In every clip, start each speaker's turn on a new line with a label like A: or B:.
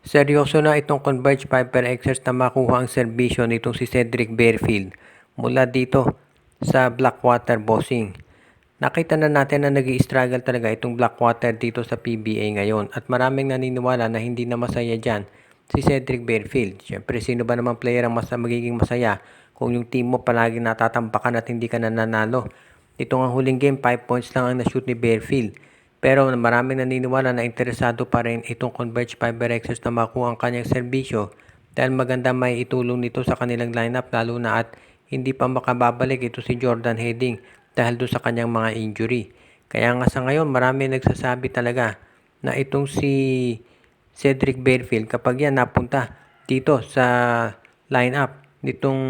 A: Seryoso na itong Converge HyperXers na makuha ang serbisyo nitong si Cedric Barefield mula dito sa Blackwater Bossing. Nakita na natin na nag-i-struggle talaga itong Blackwater dito sa PBA ngayon at maraming naniniwala na hindi na masaya dyan si Cedric Barefield. Siyempre, sino ba namang player ang magiging masaya kung yung team mo palagi natatambakan at hindi ka nananalo? Itong ang huling game, 5 points lang ang na-shoot ni Barefield. Pero maraming naniniwala na interesado pa rin itong Converge HyperXers na makuha ang kanyang serbisyo dahil maganda may itulong nito sa kanilang lineup lalo na at hindi pa makababalik ito si Jordan Heading dahil doon sa kanyang mga injury. Kaya nga sa ngayon marami nagsasabi talaga na itong si Cedric Barefield kapag yan napunta dito sa lineup nitong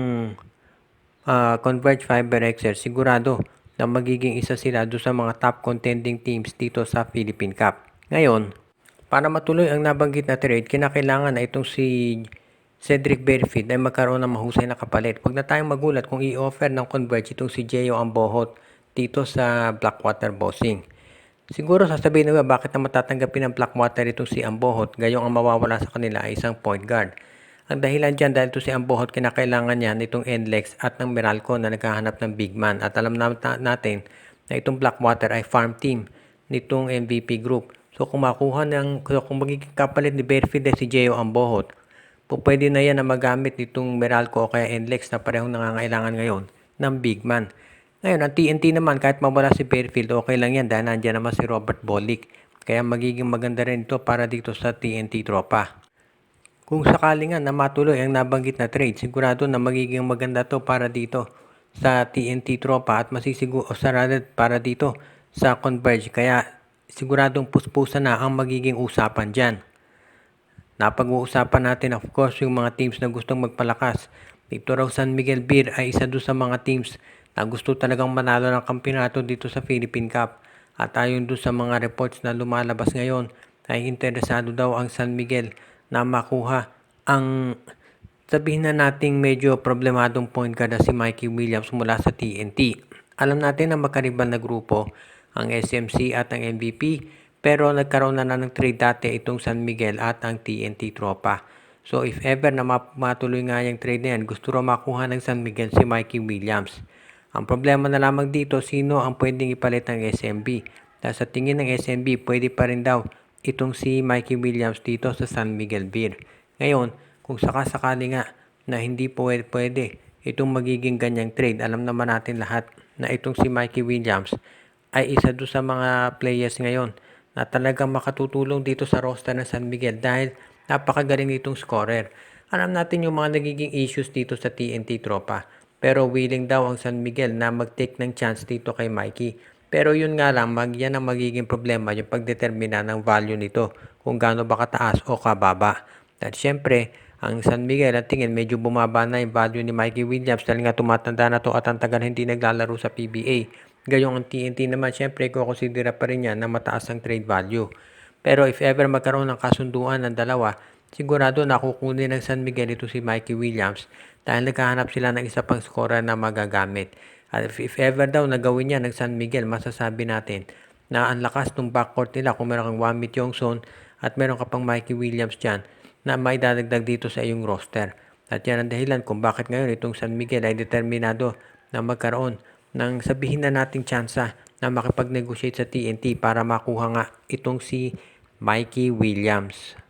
A: Converge HyperXers sigurado na magiging isa sila doon sa mga top contending teams dito sa Philippine Cup. Ngayon, para matuloy ang nabanggit na trade, kinakailangan na itong si Cedric Barefield ay magkaroon ng mahusay na kapalit. Huwag na tayong magulat kung i-offer ng Converge itong si Gio Ambohot dito sa Blackwater Bossing. Siguro sasabihin nila bakit na matatanggapin ng Blackwater itong si Ambohot, gayong ang mawawala sa kanila ay isang point guard. Ang dahilan dyan dahil ito si Ambohot kinakailangan niya nitong NLEX at ng Meralco na naghahanap ng big man. At alam natin na itong Blackwater ay farm team nitong MVP group. So kung magiging kapalit ni Barefield ay si Gio Ambohot, pwede na yan na magamit nitong Meralco o kaya NLEX na parehong nangangailangan ngayon ng big man. Ngayon, ang TNT naman, kahit mawala si Barefield, okay lang yan dahil nandiyan naman si Robert Bolick. Kaya magiging maganda rin ito para dito sa TNT tropa. Kung sakali nga na matuloy ang nabanggit na trade, sigurado na magiging maganda to para dito sa TNT tropa at sarado para dito sa Converge. Kaya siguradong puspusan na ang magiging usapan dyan. Napag-uusapan natin of course yung mga teams na gustong magpalakas. Dito raw San Miguel Beer ay isa doon sa mga teams na gusto talagang manalo ng kampeonato dito sa Philippine Cup. At ayon doon sa mga reports na lumalabas ngayon ay interesado daw ang San Miguel na makuha ang sabihin na nating medyo problemadong point guard na si Mikey Williams mula sa TNT. Alam natin na magkaribal na grupo ang SMC at ang MVP pero nagkaroon na ng trade dati itong San Miguel at ang TNT tropa. So if ever na matuloy nga yung trade na yan, gusto raw makuha ng San Miguel si Mikey Williams. Ang problema na lamang dito, sino ang pwedeng ipalit ng SMB? Dahil sa tingin ng SMB, pwede pa rin daw itong si Mikey Williams dito sa San Miguel Beer. Ngayon, kung sakasakali nga na hindi pwede itong magiging ganyang trade, alam naman natin lahat na itong si Mikey Williams ay isa doon sa mga players ngayon na talagang makatutulong dito sa roster ng San Miguel dahil napakagaling itong scorer. Alam natin yung mga nagiging issues dito sa TNT tropa. Pero willing daw ang San Miguel na mag-take ng chance dito kay Mikey. Pero yun nga lang, yan ang magiging problema, yung pagdetermina ng value nito, kung gaano ba kataas o kababa. At syempre, ang San Miguel at tingin medyo bumaba na yung value ni Mikey Williams dahil nga tumatanda na to at ang tagal hindi naglalaro sa PBA. Gayong ang TNT naman, syempre, kukonsidera pa rin yan na mataas ang trade value. Pero if ever magkaroon ng kasunduan ng dalawa, sigurado na kukunin ng San Miguel ito si Mikey Williams dahil naghahanap sila ng isa pang scorer na magagamit. At if ever daw nagawin niya ng San Miguel, masasabi natin na ang lakas ng backcourt nila kung meron kang Wamit Yongson at meron ka pang Mikey Williams dyan na may dadagdag dito sa iyong roster. At yan ang dahilan kung bakit ngayon itong San Miguel ay determinado na magkaroon ng sabihin na nating tsansa na makipag-negotiate sa TNT para makuha nga itong si Mikey Williams.